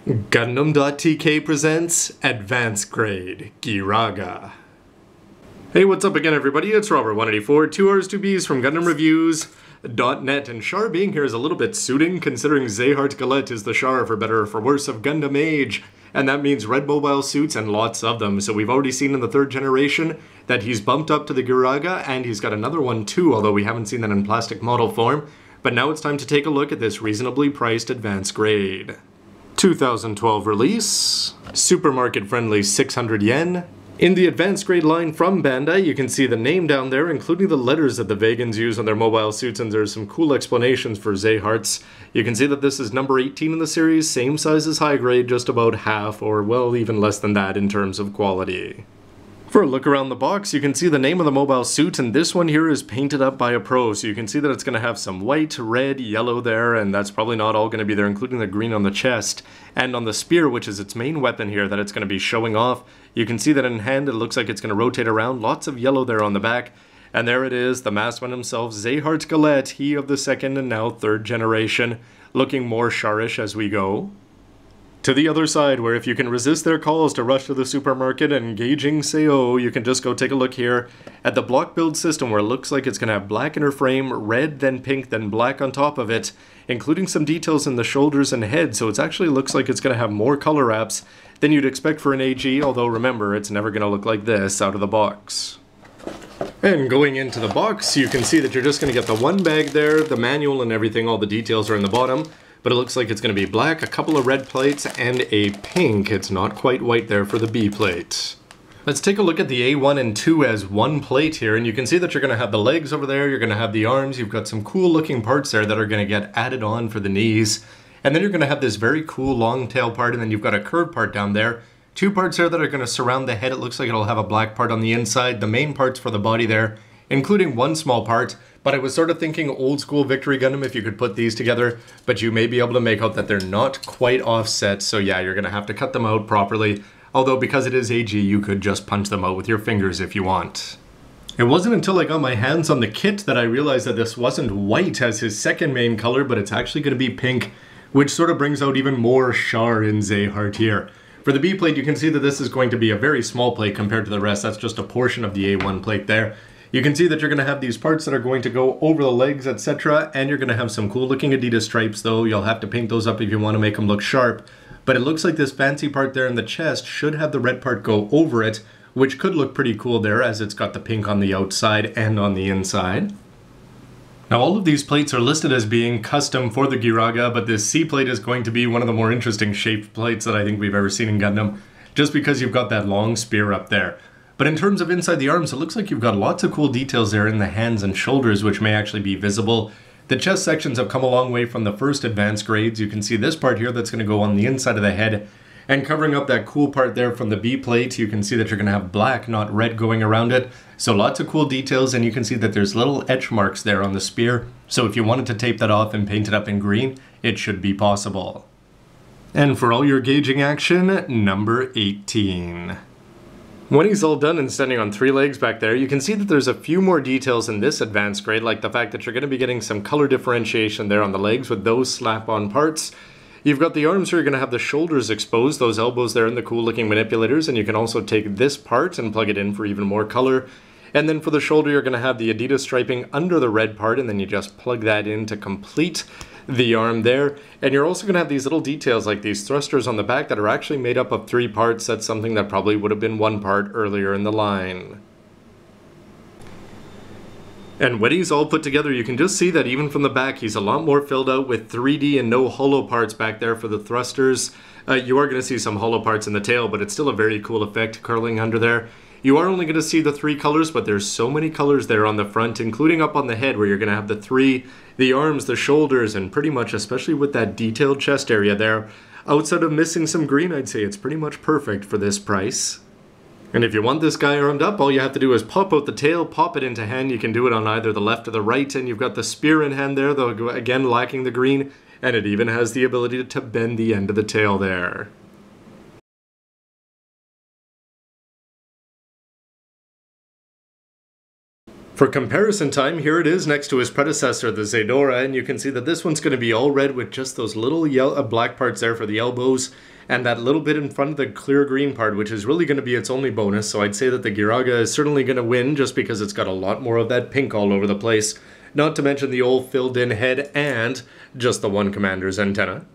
Gundam.tk presents Advanced Grade Ghirarga. Hey, what's up again, everybody? It's Robert184, 2Rs, 2Bs from Gundam Reviews.net, and Char being here is a little bit suiting, considering Zehardt Galette is the Char, for better or for worse, of Gundam age, and that means red mobile suits and lots of them. So we've already seen in the third generation that he's bumped up to the Ghirarga, and he's got another one too, although we haven't seen that in plastic model form. But now it's time to take a look at this reasonably priced Advanced Grade. 2012 release, supermarket friendly 600 yen. In the Advanced Grade line from Bandai, you can see the name down there, including the letters that the Vagans use on their mobile suits, and there's some cool explanations for Zehart's. You can see that this is number 18 in the series, same size as high grade, just about half, or well, even less than that in terms of quality. For a look around the box, you can see the name of the mobile suit, and this one here is painted up by a pro, so you can see that it's going to have some white, red, yellow there, and that's probably not all going to be there, including the green on the chest. And on the spear, which is its main weapon here that it's going to be showing off, you can see that in hand it looks like it's going to rotate around, lots of yellow there on the back. And there it is, the masked one himself, Zehardt Galette, he of the second and now third generation, looking more Charish as we go. To the other side, where if you can resist their calls to rush to the supermarket and engaging Seo, you can just go take a look here at the block build system, where it looks like it's going to have black inner frame, red, then pink, then black on top of it, including some details in the shoulders and head, so it actually looks like it's going to have more color wraps than you'd expect for an AG, although remember, it's never going to look like this out of the box. And going into the box, you can see that you're just going to get the one bag there, the manual and everything, all the details are in the bottom. But it looks like it's going to be black, a couple of red plates, and a pink. It's not quite white there for the B plate. Let's take a look at the A1 and 2 as one plate here, and you can see that you're going to have the legs over there, you're going to have the arms, you've got some cool looking parts there that are going to get added on for the knees. And then you're going to have this very cool long tail part, and then you've got a curved part down there. Two parts there that are going to surround the head. It looks like it'll have a black part on the inside, the main parts for the body there, including one small part. But I was sort of thinking old school Victory Gundam if you could put these together, but you may be able to make out that they're not quite offset, so yeah, you're going to have to cut them out properly, although because it is AG, you could just punch them out with your fingers if you want. It wasn't until I got my hands on the kit that I realized that this wasn't white as his second main color, but it's actually going to be pink, which sort of brings out even more Char in Zehardt here. For the B plate, you can see that this is going to be a very small plate compared to the rest. That's just a portion of the A1 plate there. You can see that you're going to have these parts that are going to go over the legs, etc. And you're going to have some cool looking Adidas stripes, though. You'll have to paint those up if you want to make them look sharp. But it looks like this fancy part there in the chest should have the red part go over it, which could look pretty cool there, as it's got the pink on the outside and on the inside. Now, all of these plates are listed as being custom for the Ghirarga, but this C plate is going to be one of the more interesting shaped plates that I think we've ever seen in Gundam, just because you've got that long spear up there. But in terms of inside the arms, it looks like you've got lots of cool details there in the hands and shoulders, which may actually be visible. The chest sections have come a long way from the first advanced grades. You can see this part here that's going to go on the inside of the head. And covering up that cool part there from the B plate, you can see that you're going to have black, not red, going around it. So lots of cool details, and you can see that there's little etch marks there on the spear. So if you wanted to tape that off and paint it up in green, it should be possible. And for all your gauging action, number 18. When he's all done and standing on three legs back there, you can see that there's a few more details in this advanced grade, like the fact that you're going to be getting some color differentiation there on the legs with those slap-on parts. You've got the arms here, you're going to have the shoulders exposed, those elbows there and the cool looking manipulators, and you can also take this part and plug it in for even more color. And then for the shoulder, you're going to have the Adidas striping under the red part, and then you just plug that in to complete the arm there. And you're also going to have these little details like these thrusters on the back that are actually made up of three parts. That's something that probably would have been one part earlier in the line. And when he's all put together, you can just see that even from the back, he's a lot more filled out with 3D and no hollow parts back there for the thrusters. You are going to see some hollow parts in the tail, but it's still a very cool effect curling under there. You are only going to see the three colors, but there's so many colors there on the front, including up on the head, where you're going to have the arms, the shoulders, and pretty much, especially with that detailed chest area there, outside of missing some green, I'd say it's pretty much perfect for this price. And if you want this guy armed up, all you have to do is pop out the tail, pop it into hand. You can do it on either the left or the right, and you've got the spear in hand there, though again lacking the green, and it even has the ability to bend the end of the tail there. For comparison time, here it is next to his predecessor, the Zadora, and you can see that this one's going to be all red with just those little black parts there for the elbows, and that little bit in front of the clear green part, which is really going to be its only bonus, so I'd say that the Ghirarga is certainly going to win just because it's got a lot more of that pink all over the place, not to mention the old filled-in head and just the one commander's antenna.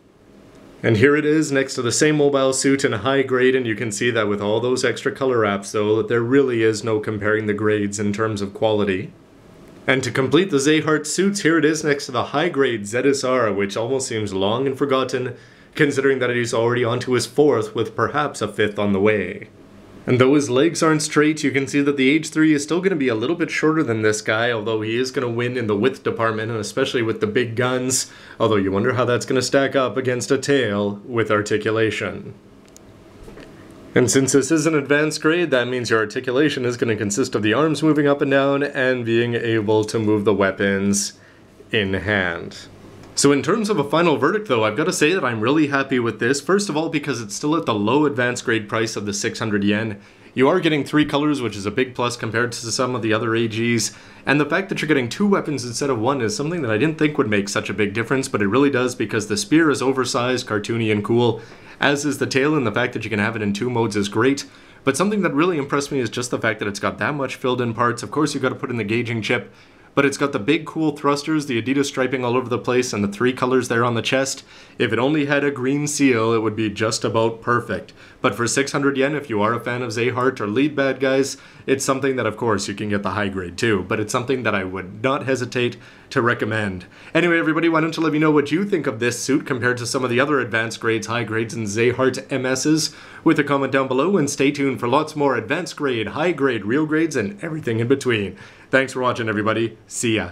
And here it is next to the same mobile suit in high grade, and you can see that with all those extra color wraps though, that there really is no comparing the grades in terms of quality. And to complete the Zeheart suits, here it is next to the high grade ZSR, which almost seems long and forgotten, considering that he's already onto his 4th with perhaps a 5th on the way. And though his legs aren't straight, you can see that the H3 is still going to be a little bit shorter than this guy, although he is going to win in the width department, and especially with the big guns, although you wonder how that's going to stack up against a tail with articulation. And since this is an advanced grade, that means your articulation is going to consist of the arms moving up and down and being able to move the weapons in hand. So in terms of a final verdict though, I've got to say that I'm really happy with this. First of all, because it's still at the low advanced grade price of the 600 yen. You are getting 3 colors, which is a big plus compared to some of the other AGs. And the fact that you're getting 2 weapons instead of 1 is something that I didn't think would make such a big difference, but it really does because the spear is oversized, cartoony, and cool, as is the tail, and the fact that you can have it in 2 modes is great. But something that really impressed me is just the fact that it's got that much filled in parts. Of course, you've got to put in the gauging chip, but it's got the big cool thrusters, the Adidas striping all over the place, and the 3 colors there on the chest. If it only had a green seal, it would be just about perfect. But for 600 yen, if you are a fan of Zeheart or lead bad guys, it's something that of course you can get the high grade too, but it's something that I would not hesitate to recommend. Anyway everybody, why don't you let me know what you think of this suit compared to some of the other advanced grades, high grades, and Zeheart MSs with a comment down below, and stay tuned for lots more advanced grade, high grade, real grades, and everything in between. Thanks for watching everybody. See ya.